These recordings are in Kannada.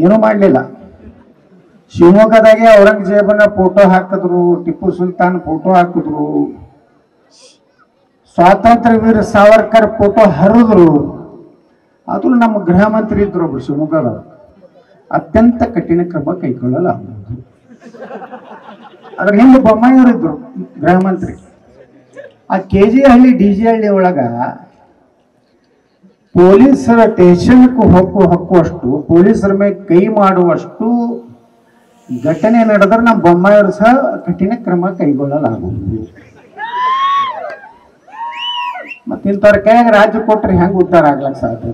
ಏನೂ ಮಾಡಲಿಲ್ಲ. ಶಿವಮೊಗ್ಗದಾಗೆ ಔರಂಗಜೇಬನ ಫೋಟೋ ಹಾಕಿದ್ರು, ಟಿಪ್ಪು ಸುಲ್ತಾನ್ ಫೋಟೋ ಹಾಕಿದ್ರು, ಸ್ವಾತಂತ್ರ್ಯ ವೀರ ಸಾವರ್ಕರ್ ಫೋಟೋ ಹರಿದ್ರು. ಅದು ನಮ್ಮ ಗೃಹ ಮಂತ್ರಿ ಇದ್ರು ಒಬ್ರು ಶಿವಮೊಗ್ಗದ, ಅತ್ಯಂತ ಕಠಿಣ ಕ್ರಮ ಕೈಗೊಳ್ಳಲಾಗುವುದು. ಅದ್ರ ಹಿಂದೆ ಬೊಮ್ಮಾಯಿಯವರಿದ್ರು ಗೃಹ ಮಂತ್ರಿ. ಆ KG ಹಳ್ಳಿ DG ಹಳ್ಳಿ ಒಳಗ ಪೊಲೀಸರ ಸ್ಟೇಷನ್కు ಹೊಕ್ಕುವಷ್ಟು, ಪೊಲೀಸರ ಮೇಲೆ ಕೈ ಮಾಡುವಷ್ಟು ಘಟನೆ ನಡೆದ್ರೆ ನಮ್ಮ ಬೊಮ್ಮಾಯಿಯವರು ಸಹ ಕಠಿಣ ಕ್ರಮ ಕೈಗೊಳ್ಳಲಾಗುವುದು. ಮತ್ತೆ ಇಂಥವ್ರ ಕೈಯಾಗ ರಾಜ್ಯ ಕೊಟ್ರೆ ಹೆಂಗ್ ಉದ್ಧಾರ ಆಗ್ಲಕ್ ಸಾಧ್ಯ?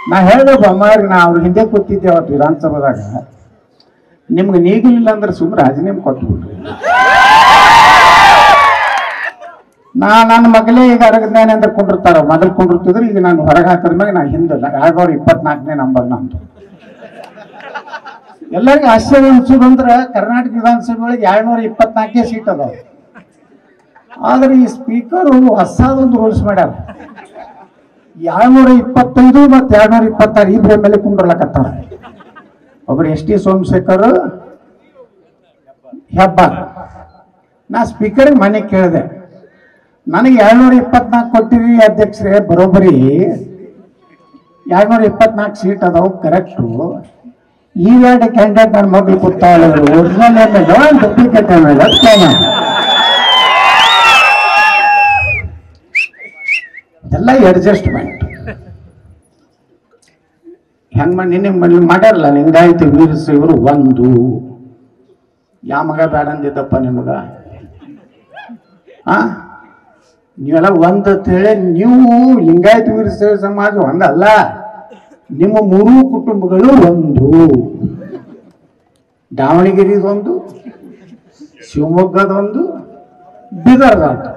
ನಾ ಹೇಳ್ದೆ ಬೊಮ್ಮಾಯಿಗೆ, ನಾ ಅವ್ರ ಹಿಂದೆ ಕೂತಿದ್ದೆ ಅವತ್ತು ವಿಧಾನಸಭಾದಾಗ, ನಿಮ್ಗೆ ನೀಗಿಲಿಲ್ಲ ಅಂದ್ರೆ ಸುಮ್ಮನೆ ರಾಜೀನಾಮೆ ಕೊಟ್ಬಿಡ್ರಿ. ನನ್ನ ಮಗಳೇ ಈಗ ಅರಗಜ್ಞಾನ ಅಂತ ಕೊಂಡಿರ್ತಾರ, ಮೊದಲು ಕೊಂಡಿರ್ತಿದ್ರು, ಈಗ ನಾನು ಹೊರಗೆ ಹಾಕಿದ್ಮ್ಯಾಗ ನಾ ಹಿಂದಲ್ಲ 2024ನೇ ನಂಬರ್ ನಂದು. ಎಲ್ಲರಿಗೂ ಆಶ್ಚರ್ಯ ಅನ್ಸೋದಂದ್ರೆ ಕರ್ನಾಟಕ ವಿಧಾನಸಭೆ ಒಳಗೆ 224 ಸೀಟ್ ಅದಾವ. ಆದ್ರೆ ಈ ಸ್ಪೀಕರು ಹೊಸದೊಂದು ರೂಲ್ಸ್ ಮಾಡ್ಯಾರ, 225 ಮತ್ತು 226 ಇಬ್ಬರ ಮೇಲೆ ಕುಂಡ್ರಲಕತ್ತಾರ. ಒಬ್ರು ST ಸೋಮಶೇಖರ್ ಹೆಬ್ಬಾರ್. ನಾ ಸ್ಪೀಕರ್ಗೆ ಮನೆ ಕೇಳಿದೆ, ನನಗೆ 224 ಕೊಟ್ಟಿರಿ ಅಧ್ಯಕ್ಷರೇ, ಬರೋಬ್ಬರಿ 224 ಸೀಟ್ ಅದಾವು, ಕರೆಕ್ಟು. ಈ ಎರಡು ಕ್ಯಾಂಡಿಡೇಟ್ ನನ್ನ ಮಗಳು ಕೂತಾಳೆ, ಒರಿಜಿನಲ್ MLA ಡೂಪ್ಲಿಕೇಟ್ MLA. ಎಲ್ಲ ಅಡ್ಜಸ್ಟ್ಮೆಂಟ್ ಹೆಂಗ್ ಮಾಡಿ ನಿನ್ನೆ ಮಾಡ್ಯಾರಲ್ಲ. ಲಿಂಗಾಯತ ವೀರಶೈವರು ಒಂದು, ಯಾವ ಮಗ ಬೇಡ ಅಂದಿದ್ದಪ್ಪ ನಿಮಗ? ನೀವೆಲ್ಲ ಒಂದು ಅಂತೇಳಿ, ನೀವು ಲಿಂಗಾಯತ ವೀರಶೈವ ಸಮಾಜ ಒಂದಲ್ಲ, ನಿಮ್ಮ 3 ಕುಟುಂಬಗಳು ಒಂದು. ದಾವಣಗೆರೆದೊಂದು, ಶಿವಮೊಗ್ಗದೊಂದು, ಬೀದರ್ದೊಂದು.